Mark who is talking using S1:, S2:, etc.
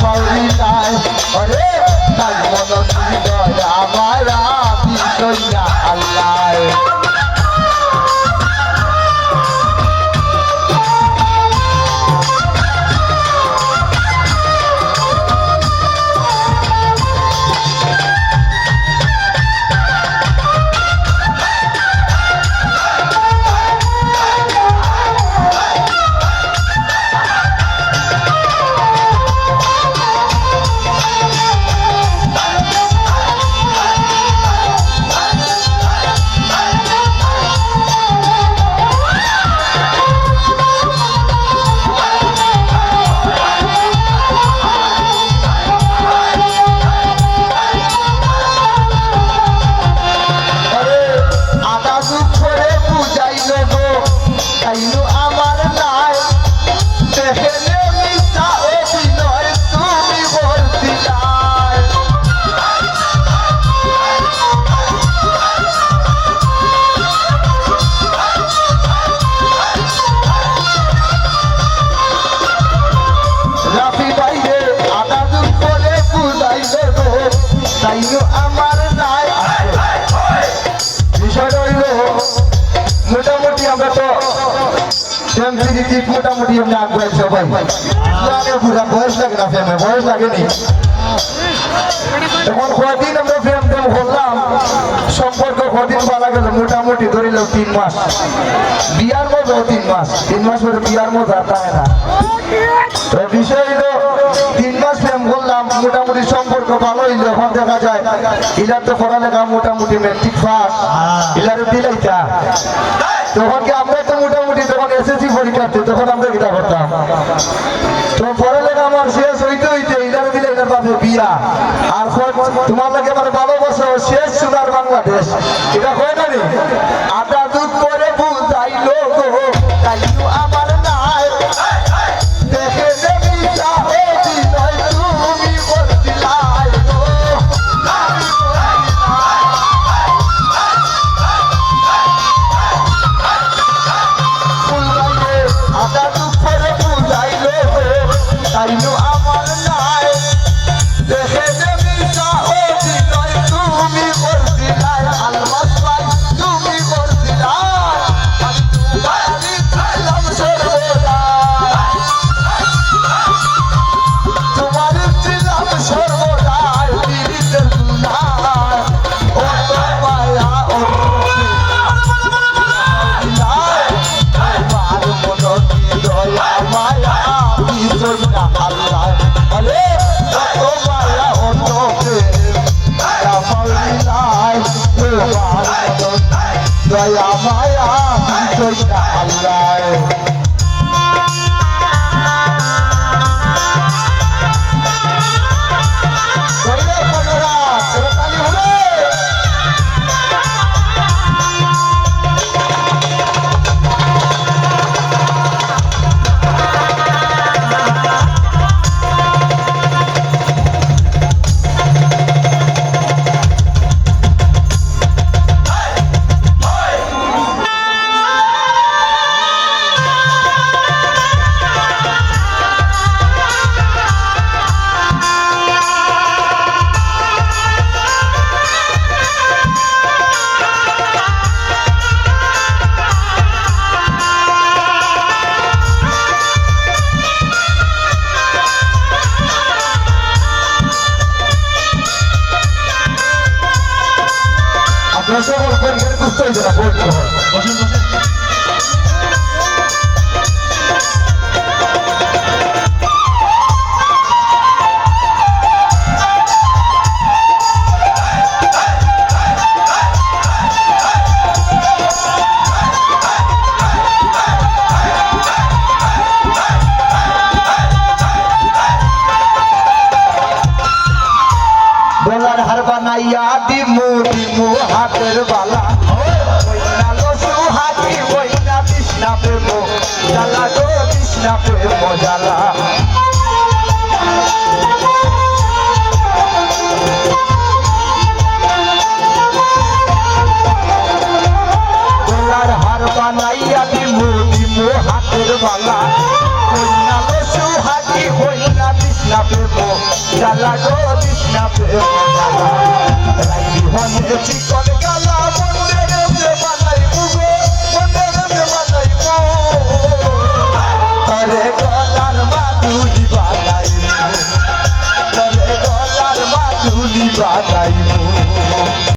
S1: পাউরি নাই ওরে তাই মন হৃদয় আমার বিষয় না আল্লাহ আমার নাই বিষয়টা হইল মোটামুটি আমরা তো মোটামুটি আমরা আগ্রহ সবাই পুরা বয়স লাগে না ফ্যামে বয়স লাগেনি এখন কদিন আমরা ফ্যাম ফ্যাম করলাম সম্পর্ক কদিন বলা গেল মোটামুটি ধরিল 3 মাস বিয়ার মজাও 3 মাস পরে বিয়ার মজা থাকে না তো বিষয় হইল 3 মাস ফ্যাম করলাম মোটামুটি সম্পর্ক ভালো হইল এখন দেখা যায় ইলার তো পড়ালেখা মোটামুটি মেট্রিক পাস ইলার দিলাইতা তখন কি আমরা তো মোটামুটি যখন এসএসসি পরীক্ষার্থী তখন আমরা কিতা করতাম তো পড়ালেখা আমার শেষ হইতে হইতে ইলার দিলে ইলার বাপে বিয়া আর তোমার লাগে আমার ভালোবাসা শেষ সোনার বাংলাদেশ এটা হয় না রে আটা দুধ করে বুঝাইলো গো তাইও আমার নাই দেখে দেবি চাহে দিনয় তুমি বলছিলাই গো আটা দুধ করে বুঝাইলো গো তাইও আমার নাই দেখে দেবি চাহে দিনয় তুমি বলছিলাই আলমাস ভাই তুমি বলছিলাই আমি ছিলাম সর্বদা তোমার ছিলাম সর্বদা পীড়িতের গুনাহ ও তো মায়া ও আমার মনটি দয়া মায়া বিষয় না আল্লাহ বলে ও মায়া ও তোকে দয়া মায়া বিষয় না আল্লাহ সকল পরীক্ষার বুঝতে হইতে না বলতে হয় বলার হার বানাইয়া দিমু দিমু হাতের বালা ওইনা লসু হাতি ওইনা বিষ্ণা প্রেম জ্বালা গো বিষ্ণা প্রেম জ্বালা বলার হার বানাইয়া দিমু দিমু হাতের বালা ওইনা লসু সুহাগী হইলা তৃষ্ণা প্রেম জ্বালা গো তৃষ্ণা প্রেম জ্বালা রাইবি হনে চিক